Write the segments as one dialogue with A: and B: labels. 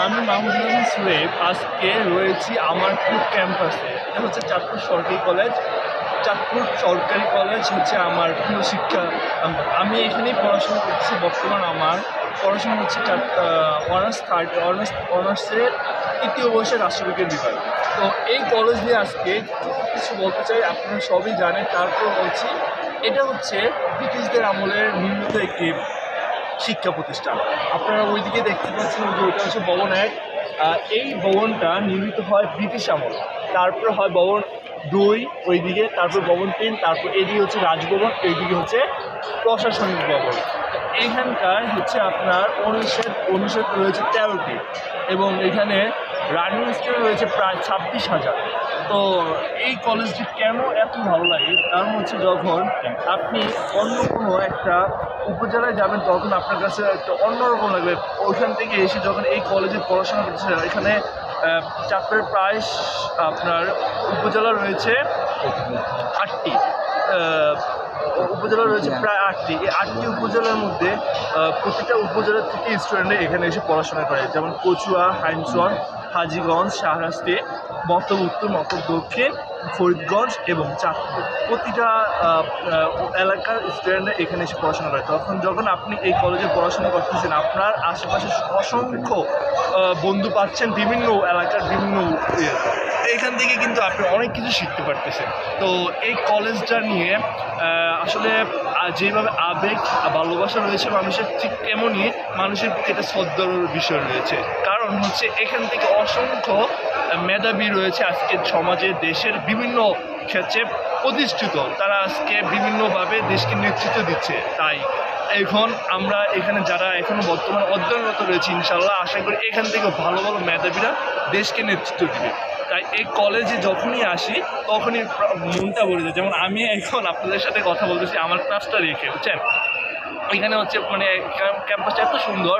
A: আমি মাহমুদুল হাসান সোহেব আজকে রয়েছি আমার প্রিয় ক্যাম্পাসে। এটা হচ্ছে চাঁদপুর সরকারি কলেজ। চাঁদপুর সরকারি কলেজ হচ্ছে আমার প্রিয় শিক্ষা। আমি এখানেই পড়াশোনা করতেছি। বর্তমান আমার পড়াশোনা হচ্ছে অনার্সের তৃতীয় বর্ষের রাষ্ট্রবিজ্ঞান বিভাগ। তো এই কলেজ নিয়ে আজকে কিছু বলতে চাই। আপনারা সবই জানেন, তারপর বলছি এটা হচ্ছে ব্রিটিশদের আমলের নির্মিত একটি শিক্ষা প্রতিষ্ঠান। আপনারা ওইদিকে দেখতে পাচ্ছেন যে ওইটা হচ্ছে ভবন ১। এই ভবনটা নির্মিত হয় ব্রিটিশ আমলে। তারপর হয় ভবন ২ ওইদিকে, তারপর ভবন ৩, তারপর এদিকে হচ্ছে রাজভবন, এইদিকে হচ্ছে প্রশাসনিক ভবন। এইখানকার হচ্ছে আপনার অনুষদ রয়েছে ১৩টি এবং এখানে রানিং স্টুডেন্ট রয়েছে প্রায় ২৬,০০০। তো এই কলেজটি কেন এত ভালো লাগে, কারণ হচ্ছে যখন আপনি অন্য কোনো একটা উপজেলায় যাবেন তখন আপনার কাছে একটা অন্যরকম লাগবে। ওইখান থেকে এসে যখন এই কলেজে পড়াশোনা করতেছেন, এখানে চাঁদপুরের প্রায় আপনার উপজেলা রয়েছে ৮টি। উপজেলা রয়েছে প্রায় ৮টি। এই ৮টি উপজেলার মধ্যে প্রতিটা উপজেলা থেকে স্টুডেন্টরা এখানে এসে পড়াশোনা করে, যেমন কচুয়া, হাইমচর, হাজীগঞ্জ, শাহরাস্তি, মতলব উত্তর, মতলব দক্ষিণ, ফরিদগঞ্জ এবং চাঁদপুর। প্রতিটা এলাকার স্টুডেন্টরা এখানে এসে পড়াশোনা করে। যখন আপনি এই কলেজে পড়াশোনা করতেছেন, আপনার আশেপাশে অসংখ্য বন্ধু পাচ্ছেন বিভিন্ন এলাকার বিভিন্ন এখান থেকে কিন্তু আপনি অনেক কিছু শিখতে পারতেছেন। তো এই কলেজটা নিয়ে আসলে যেভাবে আবেগ ভালোবাসা রয়েছে মানুষের, ঠিক তেমনই মানুষের প্রতি একটা শ্রদ্ধার বিষয় রয়েছে। কারণ হচ্ছে এখান থেকে অসংখ্য মেধাবী রয়েছে আজকের সমাজে, দেশের বিভিন্ন ক্ষেত্রে প্রতিষ্ঠিত। তারা আজকে বিভিন্নভাবে দেশকে নেতৃত্ব দিচ্ছে। তাই এখন আমরা এখানে যারা এখনও বর্তমানে অধ্যয়নরত রয়েছে, ইনশাল্লাহ আশা করি এখান থেকে ভালো ভালো মেধাবীরা দেশকে নেতৃত্ব দিবে। তাই এই কলেজে যখনই আসি তখনই মনটা ভরে যায়। যেমন আমি এখন আপনাদের সাথে কথা বলতেছি আমার ক্লাসটা রেখে, বুঝছেন। এখানে হচ্ছে মানে ক্যাম্পাসটা এত সুন্দর।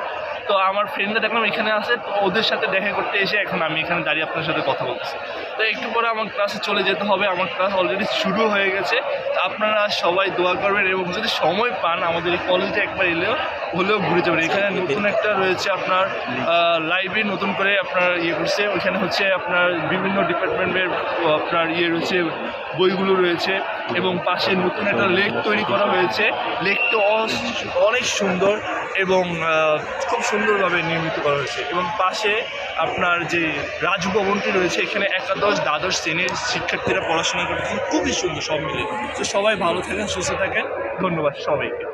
A: তো আমার ফ্রেন্ডরা দেখলাম এখানে আসে, তো ওদের সাথে দেখা করতে এসে এখন আমি এখানে দাঁড়িয়ে আপনার সাথে কথা বলতেছি। তো একটু পরে আমার ক্লাসে চলে যেতে হবে। আমার ক্লাস অলরেডি শুরু হয়ে গেছে। তো আপনারা সবাই দোয়া করবেন এবং যদি সময় পান আমাদের এই কলেজে একবার হলেও ঘুরে যাবেন। এখানে নতুন একটা রয়েছে আপনার লাইব্রেরি, নতুন করে আপনার করছে। ওইখানে হচ্ছে আপনার বিভিন্ন ডিপার্টমেন্টের আপনার রয়েছে, বইগুলো রয়েছে এবং পাশে নতুন একটা লেক তৈরি করা হয়েছে। লেকটা অনেক সুন্দর এবং খুব সুন্দরভাবে নির্মিত করা হয়েছে। এবং পাশে আপনার যে রাজভবনটি রয়েছে, এখানে একাদশ দ্বাদশ শ্রেণীর শিক্ষার্থীরা পড়াশোনা করতেছেন। খুবই সুন্দর সব মিলে। তো সবাই ভালো থাকেন, সুস্থ থাকেন। ধন্যবাদ সবাইকে।